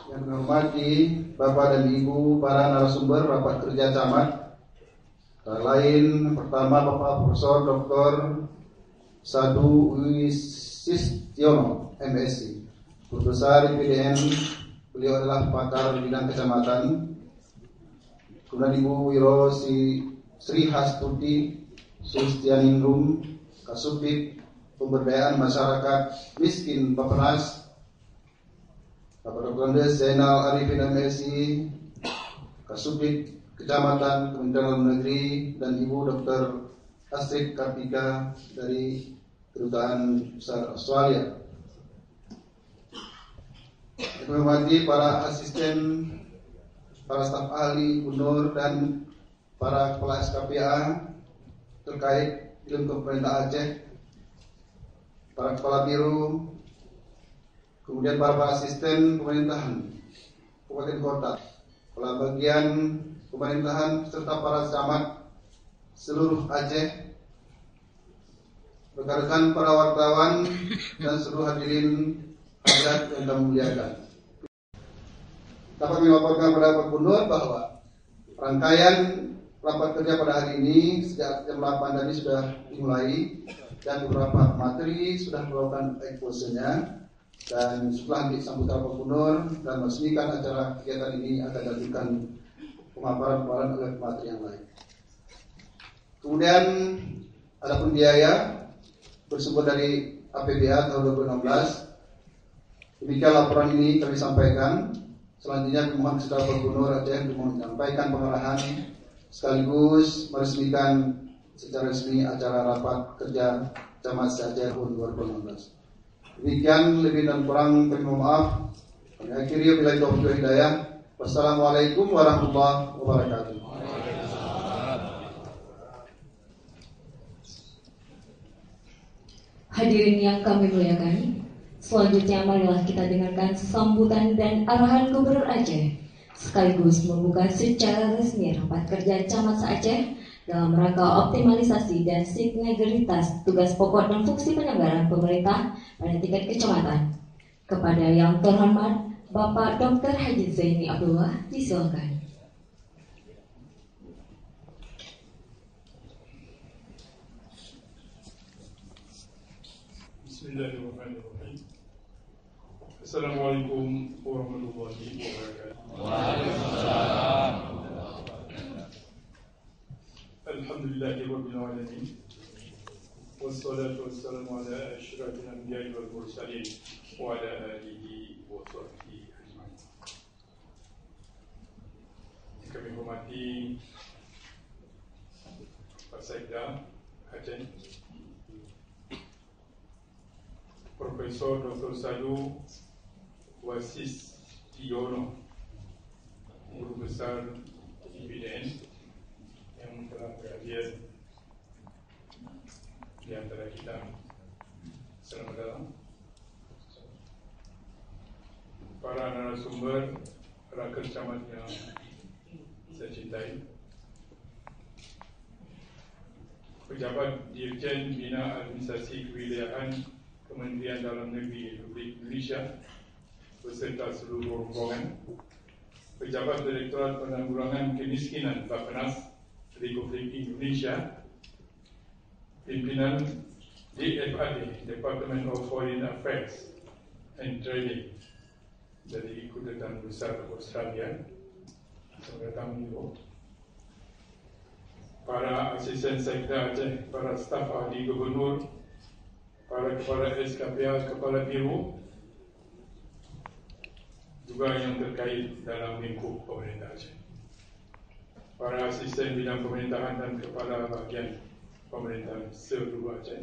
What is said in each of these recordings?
Yang kami hormati Bapak dan Ibu para narasumber rapat kerja camat. Lain pertama Bapak Profesor Dr. Sadu Wisistiono, MSc, Guru Besar IPDN. Beliau adalah pakar bidang kecamatan. Kemudian Ibu Wiro Sri Hastuti Sustianingrum, Kasubdit Pemberdayaan Masyarakat Miskin Bappenas. Bapak Dr. Andes Zainal Arifin MSI, Kasubdit Kecamatan Kementerian Dalam Negeri, dan Ibu Dr. Astrid Kartika dari Kedutaan Besar Australia. Kami hormati para asisten, para staf ahli gubernur dan para kepala SKPA terkait ilmu pemerintah Aceh, para kepala biro, kemudian para asisten pemerintahan kabupaten kota, kepala bagian pemerintahan serta para camat seluruh Aceh, rekan-rekan para wartawan dan seluruh hadirin hadirat yang kami muliakan. Dapat melaporkan kepada Pak Gubernur bahwa rangkaian rapat kerja pada hari ini sejak jam 8 tadi sudah dimulai dan beberapa materi sudah melakukan eksposenya. Dan setelah disambut Pak Gubernur dan meresmikan acara kegiatan ini akan dilakukan pemaparan oleh materi yang lain. Kemudian adapun biaya bersumber dari APBA tahun 2016. Demikian laporan ini kami sampaikan. Selanjutnya mohon kepada Pak Gubernur Aceh untuk menyampaikan pengarahan sekaligus meresmikan secara resmi acara rapat kerja Camat Aceh tahun 2016. Demikian, lebih dan kurang kami mohon maaf. Kami akhiri wabillahi taufiq wal hidayah. Wassalamualaikum warahmatullahi wabarakatuh. Hadirin yang kami muliakan, selanjutnya marilah kita dengarkan sambutan dan arahan Gubernur Aceh sekaligus membuka secara resmi rapat kerja Camat Aceh dalam rangka optimalisasi dan sinergitas tugas pokok dan fungsi penyelenggaraan pemerintah pada tingkat kecamatan. Kepada yang terhormat Bapak Dr. Haji Zaini Abdullah, disilakan. Bismillahirrahmanirrahim. Assalamualaikum warahmatullahi wabarakatuh. Waalaikumsalam. Alhamdulillahirabbil alamin. Wassalatu wassalamu ala asyrafil anbiya'i wal mursalin wa ala alihi wa sahbihi ajma'in. Kami hormati Pak Sekda Aceh, Profesor Dr. Sadu Wisistiono, Guru Besar IPDN yang telah berhadir di antara kita. Selamat datang. Para narasumber, rakyat camat yang saya cintai, pejabat Dirjen Bina Administrasi Kewilayahan Kementerian Dalam Negeri Republik Indonesia beserta seluruh rombongan, pejabat Direktorat Penanggulangan Kemiskinan Bappenas Republik Indonesia, pimpinan DFAD, Department of Foreign Affairs and Trading dari Kedutaan Besar Australia, selamat datang Ibu. Para asisten sekda Aceh, para staf ahli gubernur, para kepala SKPA, kepala biro, juga yang terkait dalam lingkup pemerintah Aceh, para asisten bidang pemerintahan dan kepala bagian pemerintahan seluruh Aceh,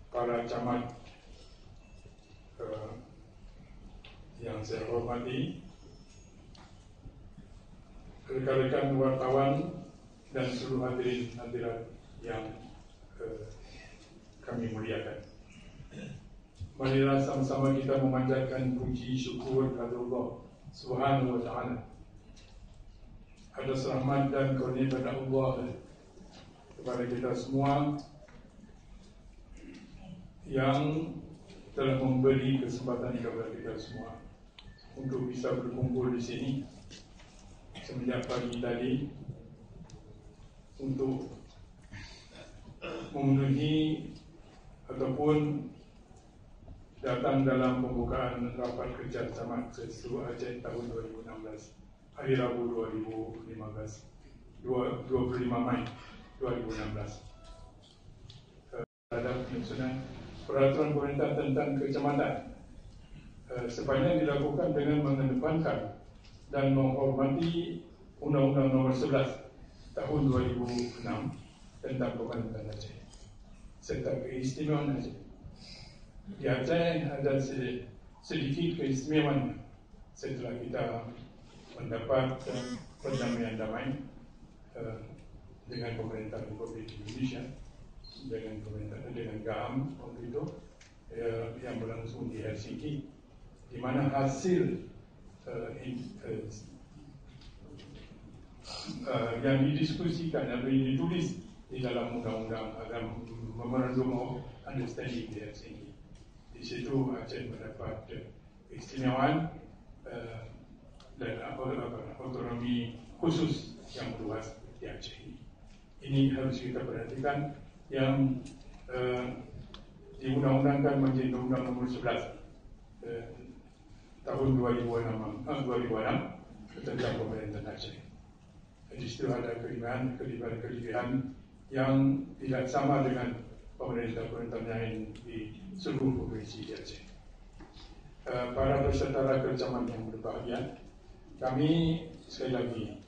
para camat yang saya hormati, rekan-rekan wartawan dan seluruh hadirin hadirat yang kami muliakan. Marilah sama-sama kita memanjatkan puji syukur kepada Allah Subhanahu wa Ta'ala atas rahmat dan karunia dari Allah kepada kita semua yang telah memberi kesempatan kepada kita semua untuk bisa berkumpul di sini semenjak pagi tadi untuk memenuhi ataupun datang dalam pembukaan rapat kerja Camat Seseru Aceh tahun 2016, hari Rabu 2015, 25 Mai 2016. Terhadap penyusunan peraturan pemerintah tentang kecamatan sepanjang dilakukan dengan mengedepankan dan menghormati Undang-Undang Nomor 11 Tahun 2006 tentang Pemerintahan Aceh serta keistimewaan Aceh. Di Aceh ada sedikit keistimewaan setelah kita mendapat perdamaian damai dengan pemerintah Republik Indonesia, dengan GAAM waktu itu yang berlangsung di Helsinki, di mana hasil yang didiskusikan atau yang ditulis di dalam undang-undang Memorandum of Understanding di Helsinki. Di situ Aceh mendapat keistimewaan dan otonomi khusus yang luas di Aceh ini. Ini harus kita perhatikan yang diundang-undangkan menjadi Undang-Undang Nomor 11 tahun 2006 tentang Pemerintahan Aceh. Di situ ada kelebihan yang tidak sama dengan pemerintah-pemerintah lain di seluruh provinsi di Aceh. Para peserta raker camat yang berbahagia, kami sekali lagi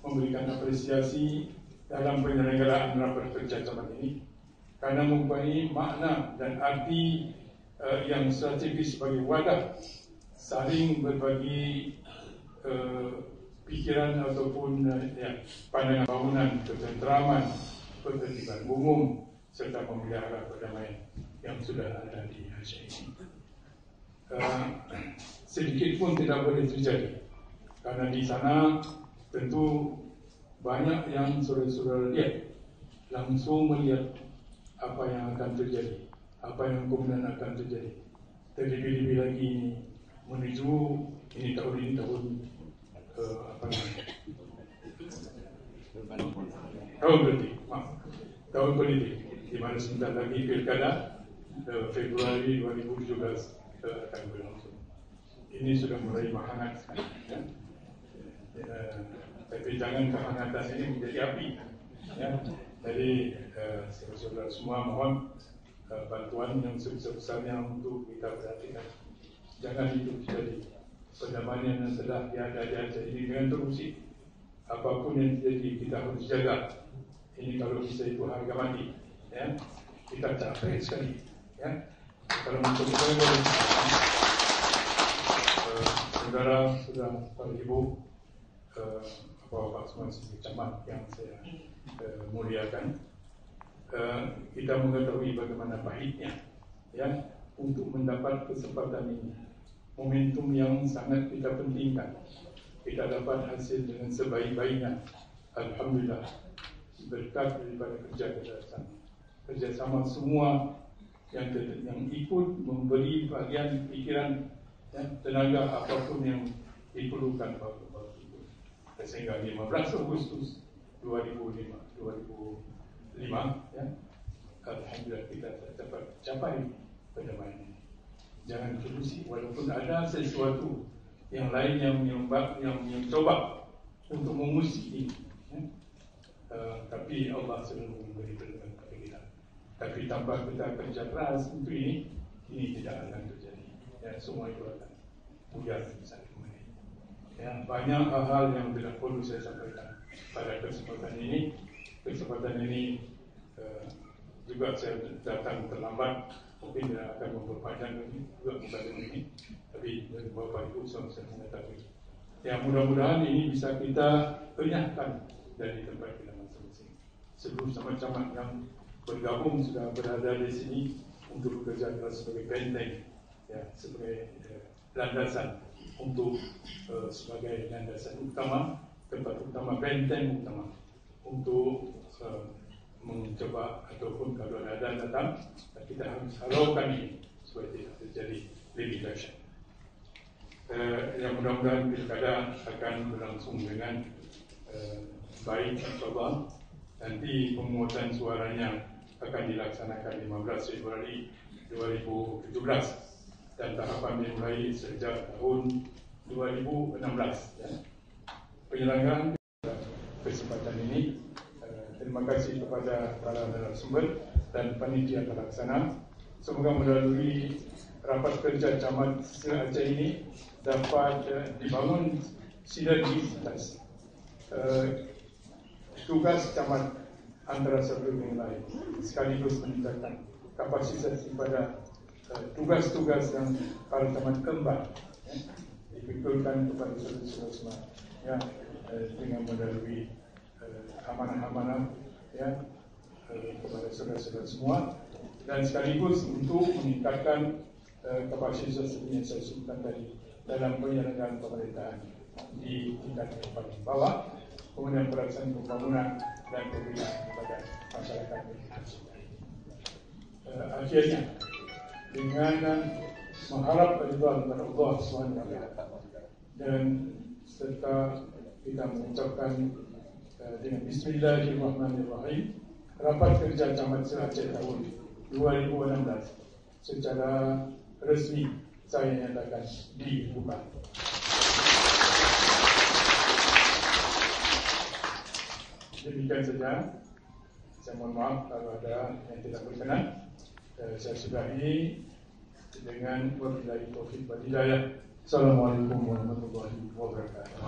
memberikan apresiasi dalam penyelenggaraan rapat kerja camat ini karena mempunyai makna dan arti yang strategis sebagai wadah saling berbagi pikiran ataupun pandangan bangunan ketenteraman, ketertiban umum serta memelihara perdamaian yang sudah ada di Aceh ini. Sedikit pun tidak boleh terjadi karena di sana tentu banyak yang saudara-saudara lihat, langsung melihat apa yang akan terjadi, apa yang kemudian akan terjadi. Terlebih-lebih lagi ini menuju tahun tahun politik, di mana sebentar lagi pilkada Februari 2017 akan berlangsung. Ini sudah mulai menghangat sekali, ya. Tapi jangan kehangatan ini menjadi api, ya. Jadi saudara-saudara semua mohon bantuan yang sebesar-besarnya untuk kita perhatikan. Jangan itu terjadi. Perdamaian yang telah tiada di Aceh ini dengan terusi. Apapun yang terjadi kita harus jaga. Ini kalau bisa itu harga mati, ya. Kita capek sekali, ya. Kalau untuk saudara, para ibu, bapak-bapak semua sebagai camat yang saya muliakan, kita mengetahui bagaimana pahitnya, ya, untuk mendapat kesempatan ini. Momentum yang sangat kita pentingkan. Kita dapat hasil dengan sebaik-baiknya. Alhamdulillah. Berkat daripada kerjasama semua yang ikut memberi bagian pikiran dan tenaga apapun yang diperlukan waktu itu. Sehingga 15 Agustus 2005, ya, alhamdulillah kita dapat capai perdamaian ini. Jangan terusi, walaupun ada sesuatu yang lain yang mencoba untuk mengusik ini, ya. Tapi Allah selalu memberi perlindungan kepada kita. Tapi tanpa kita kerja keras untuk ini tidak akan terjadi. Ya, semua itu akan mudah saling kembali. Ya, banyak hal-hal yang tidak perlu saya sampaikan pada kesempatan ini. Kesempatan ini juga saya datang terlambat. Mungkin tidak akan memperpanjang lagi juga muka ini, tapi dari Bapak Ibu saya mengetahui. Ya, mudah-mudahan ini bisa kita kenyahkan dari tempat kita masing-masing. Seluruh camat-camat yang bergabung sudah berada di sini untuk bekerja keras sebagai benteng, ya, sebagai landasan untuk sebagai landasan utama, tempat utama, benteng utama untuk mencoba ataupun kalau ada datang, kita harus halaukan ini supaya tidak terjadi lebih dahsyat. Yang mudah-mudahan pilkada akan berlangsung dengan baik, insyaallah. Nanti pemungutan suaranya akan dilaksanakan 15 Februari 2017 dan tahapan dimulai sejak tahun 2016. Ya. Penyelenggaraan kesempatan ini, terima kasih kepada para narasumber dan panitia pelaksana. Semoga melalui rapat kerja camat se-Aceh ini dapat dibangun sinergisitas tugas camat antara satu dengan lain, sekaligus meningkatkan kapasitas pada tugas-tugas yang para camat kembar dipikulkan kepada saudara-saudara semua, ya, dengan melalui amanah-amanah, ya, kepada saudara-saudara semua, dan sekaligus untuk meningkatkan kapasitas yang saya sebutkan tadi dalam penyelenggaraan pemerintahan di tingkat paling bawah, kemudian pelaksanaan pembangunan dan pembinaan kepada masyarakat Indonesia. Akhirnya dengan mengharap ridha kepada Allah SWT dan serta kita mengucapkan dengan Bismillahirrahmanirrahim, rapat kerja camat se-Aceh tahun 2016 secara resmi saya nyatakan dibuka. Demikian saja. Saya mohon maaf kalau ada yang tidak berkenan. Saya sudahi dengan wabillahi taufiq wal hidayah. Assalamualaikum warahmatullahi wabarakatuh.